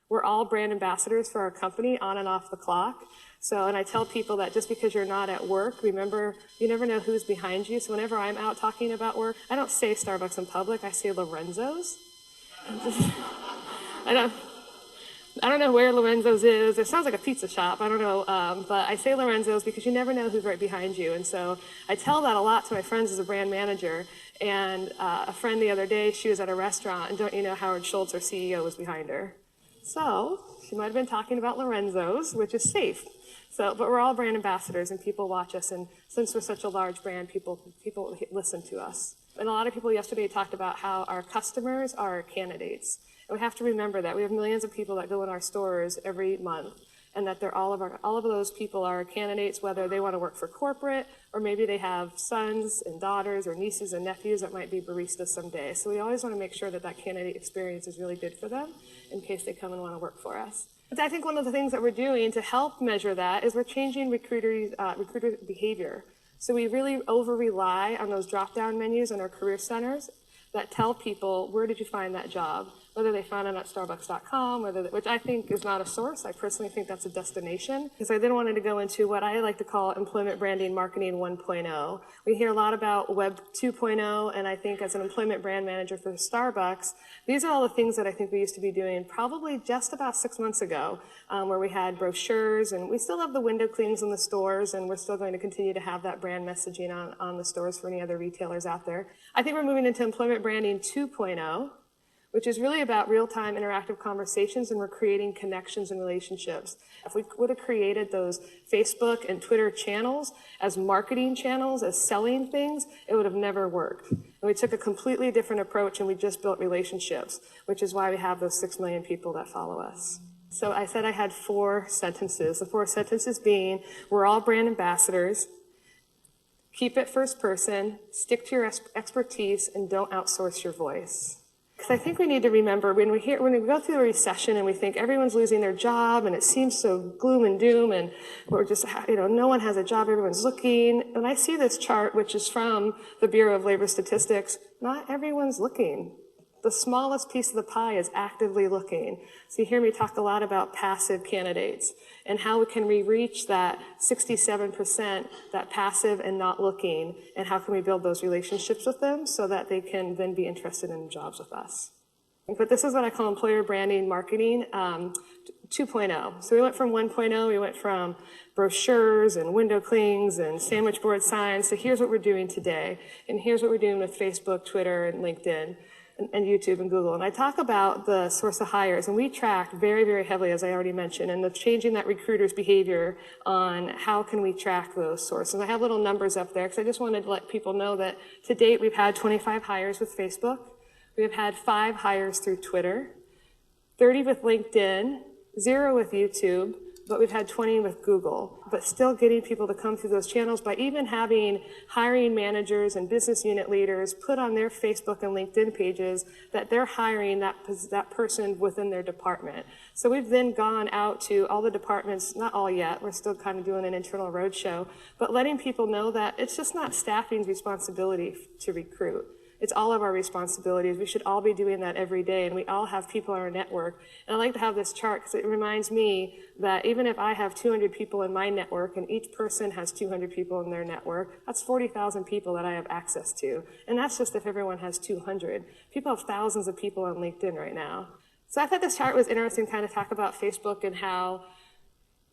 We're all brand ambassadors for our company on and off the clock. So, and I tell people that just because you're not at work, remember, you never know who's behind you. So whenever I'm out talking about work, I don't say Starbucks in public, I say Lorenzo's. I don't know where Lorenzo's is. It sounds like a pizza shop. I don't know. But I say Lorenzo's because you never know who's right behind you. And so I tell that a lot to my friends as a brand manager. And a friend the other day, she was at a restaurant, and don't you know Howard Schultz, our CEO, was behind her. So she might have been talking about Lorenzo's, which is safe. So, but we're all brand ambassadors, and people watch us. And since we're such a large brand, people listen to us. And a lot of people yesterday talked about how our customers are our candidates. And we have to remember that. We have millions of people that go in our stores every month, and that all of those people are candidates, whether they want to work for corporate, or maybe they have sons and daughters or nieces and nephews that might be baristas someday. So we always want to make sure that that candidate experience is really good for them in case they come and want to work for us. But I think one of the things that we're doing to help measure that is we're changing recruiter behavior. So we really over-rely on those drop-down menus in our career centers that tell people, where did you find that job? Whether they found it at starbucks.com, which I think is not a source. I personally think that's a destination. Because I then wanted to go into what I like to call employment branding marketing 1.0. We hear a lot about Web 2.0, and I think as an employment brand manager for Starbucks, these are all the things that I think we used to be doing probably just about 6 months ago, where we had brochures, and we still have the window cleanings in the stores, and we're still going to continue to have that brand messaging on the stores for any other retailers out there. I think we're moving into employment branding 2.0, which is really about real-time interactive conversations, and we're creating connections and relationships. If we would have created those Facebook and Twitter channels as marketing channels, as selling things, it would have never worked. And we took a completely different approach, and we just built relationships, which is why we have those 6 million people that follow us. So I said I had 4 sentences. The 4 sentences being, we're all brand ambassadors, keep it first person, stick to your expertise, and don't outsource your voice. Because I think we need to remember when we go through a recession and we think everyone's losing their job and it seems so gloom and doom and we're just, no one has a job, everyone's looking. And I see this chart, which is from the Bureau of Labor Statistics, not everyone's looking. The smallest piece of the pie is actively looking. So you hear me talk a lot about passive candidates and how can we reach that 67%, that passive and not looking, and how can we build those relationships with them so that they can then be interested in jobs with us. But this is what I call employer branding marketing 2.0. So we went from 1.0, we went from brochures and window clings and sandwich board signs. So here's what we're doing today, and here's what we're doing with Facebook, Twitter, and LinkedIn. And YouTube and Google. And I talk about the source of hires, and we track very, very heavily, as I already mentioned, and the changing that recruiter's behavior on how can we track those sources. I have little numbers up there because I just wanted to let people know that to date we've had 25 hires with Facebook. We have had 5 hires through Twitter, 30 with LinkedIn, 0 with YouTube, but we've had 20 with Google, but still getting people to come through those channels by even having hiring managers and business unit leaders put on their Facebook and LinkedIn pages that they're hiring that person within their department. So we've then gone out to all the departments, not all yet, we're still kind of doing an internal roadshow, but letting people know that it's just not staffing's responsibility to recruit. It's all of our responsibilities. We should all be doing that every day, and we all have people in our network. And I like to have this chart because it reminds me that even if I have 200 people in my network and each person has 200 people in their network, that's 40,000 people that I have access to. And that's just if everyone has 200. People have thousands of people on LinkedIn right now. So I thought this chart was interesting to kind of talk about Facebook and how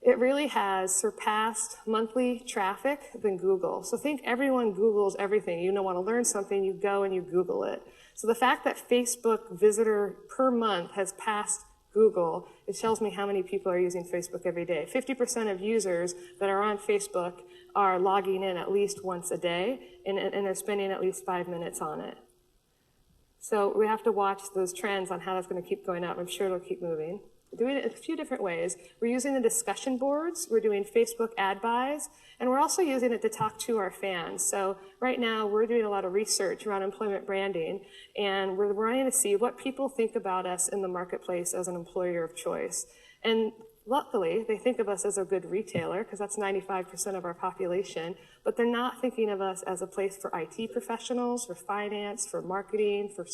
it really has surpassed monthly traffic than Google. So think everyone Googles everything. You want to learn something, you go and you Google it. So the fact that Facebook visitor per month has passed Google, it tells me how many people are using Facebook every day. 50% of users that are on Facebook are logging in at least once a day, and they're spending at least 5 minutes on it. So we have to watch those trends on how that's going to keep going up. I'm sure it'll keep moving. We're doing it in a few different ways. We're using the discussion boards, we're doing Facebook ad buys, and we're also using it to talk to our fans. So right now we're doing a lot of research around employment branding, and we're wanting to see what people think about us in the marketplace as an employer of choice. And luckily, they think of us as a good retailer, because that's 95% of our population, but they're not thinking of us as a place for IT professionals, for finance, for marketing, for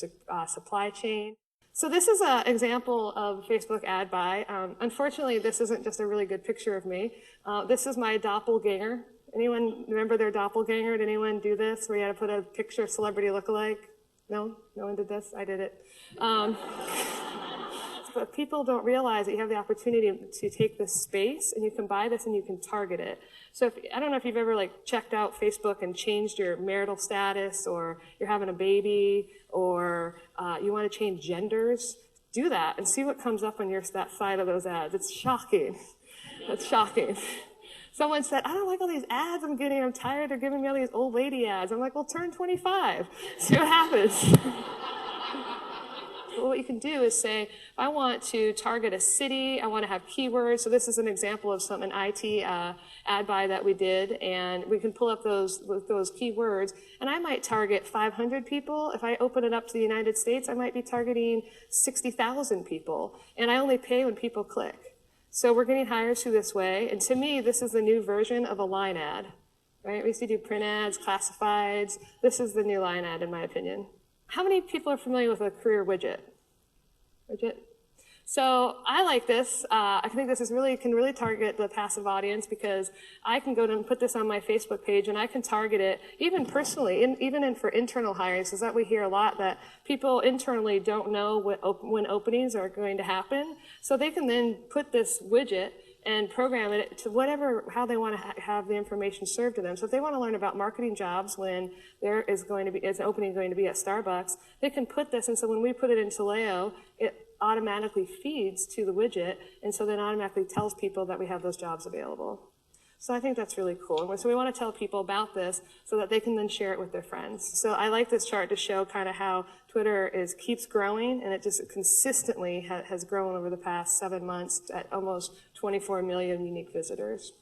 supply chain. So this is an example of Facebook ad buy. Unfortunately, this isn't just a really good picture of me. This is my doppelganger. Anyone remember their doppelganger? Did anyone do this where you had to put a picture of celebrity lookalike? No? No one did this? I did it. But people don't realize that you have the opportunity to take this space and you can buy this and you can target it. So I don't know if you've ever checked out Facebook and changed your marital status, or you're having a baby, or you want to change genders. Do that and see what comes up on that side of those ads. It's shocking. It's shocking. Someone said, I don't like all these ads I'm getting. I'm tired of giving me all these old lady ads. I'm like, well, turn 25. See what happens. Well, what you can do is say, I want to target a city, I want to have keywords. So this is an example of an IT ad buy that we did, and we can pull up those keywords. And I might target 500 people. If I open it up to the United States, I might be targeting 60,000 people. And I only pay when people click. So we're getting hires through this way. And to me, this is the new version of a line ad. Right? We used to do print ads, classifieds. This is the new line ad, in my opinion. How many people are familiar with a career widget? So I like this. I think this can really target the passive audience, because I can go and put this on my Facebook page and I can target it even personally, even for internal hires, because that we hear a lot that people internally don't know when openings are going to happen. So they can then put this widget and program it to how they want to have the information served to them. So if they want to learn about marketing jobs when there is an opening going to be at Starbucks, they can put this, and so when we put it in Taleo, it automatically feeds to the widget, and so then automatically tells people that we have those jobs available. So I think that's really cool. And so we want to tell people about this so that they can then share it with their friends. So I like this chart to show kind of how Twitter keeps growing, and it just consistently has grown over the past 7 months at almost 24 million unique visitors.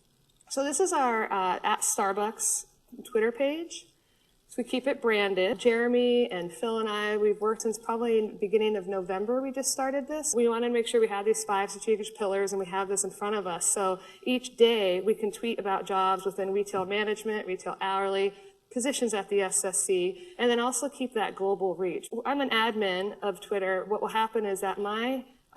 So this is our at Starbucks Twitter page. So we keep it branded. Jeremy and Phil and I, we've worked since probably the beginning of November. We just started this. We wanted to make sure we had these 5 strategic pillars and we have this in front of us. So each day we can tweet about jobs within retail management, retail hourly, positions at the SSC, and then also keep that global reach. I'm an admin of Twitter. What will happen is that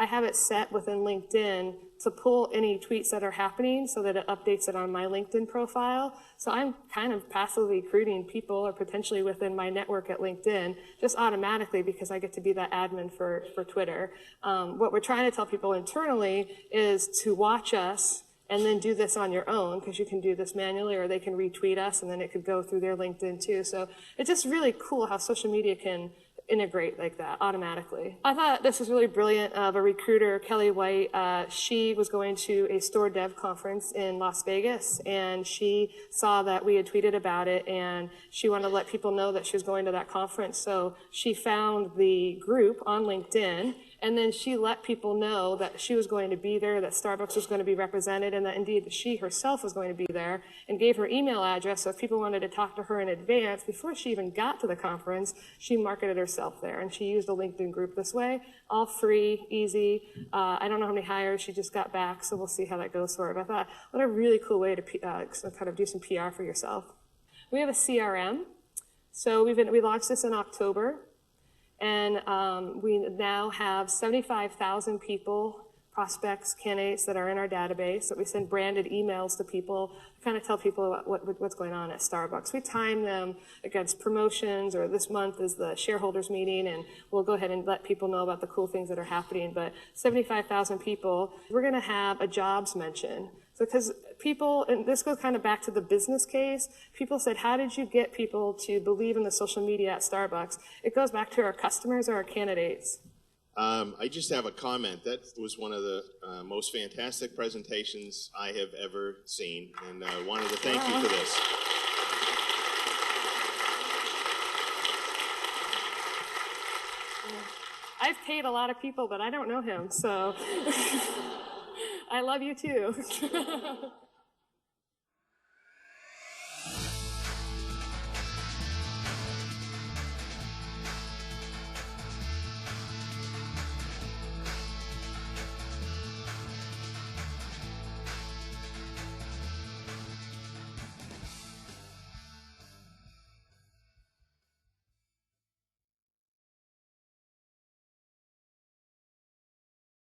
I have it set within LinkedIn to pull any tweets that are happening so that it updates it on my LinkedIn profile. So I'm kind of passively recruiting people, or potentially within my network at LinkedIn, just automatically, because I get to be that admin for Twitter. What we're trying to tell people internally is to watch us and then do this on your own, because you can do this manually, or they can retweet us and then it could go through their LinkedIn too. So it's just really cool how social media can integrate like that automatically. I thought this was really brilliant of a recruiter, Kelly White. She was going to a store dev conference in Las Vegas, and she saw that we had tweeted about it, and she wanted to let people know that she was going to that conference. So she found the group on LinkedIn, and then she let people know that she was going to be there, that Starbucks was going to be represented, and that indeed she herself was going to be there, and gave her email address. So if people wanted to talk to her in advance, before she even got to the conference, she marketed herself there. And she used a LinkedIn group this way, all free, easy. I don't know how many hires she just got back, so we'll see how that goes for her. But I thought, what a really cool way to kind of do some PR for yourself. We have a CRM. So we launched this in October. And we now have 75,000 people, prospects, candidates that are in our database, that we send branded emails to people to kind of tell people what's going on at Starbucks. We time them against promotions, or this month is the shareholders meeting, and we'll go ahead and let people know about the cool things that are happening. But 75,000 people, we're going to have a jobs mention. So because people, and this goes kind of back to the business case, people said, how did you get people to believe in the social media at Starbucks? It goes back to our customers or our candidates. I just have a comment. That was one of the most fantastic presentations I have ever seen, and I wanted to thank you for this. I've paid a lot of people, but I don't know him, so I love you too.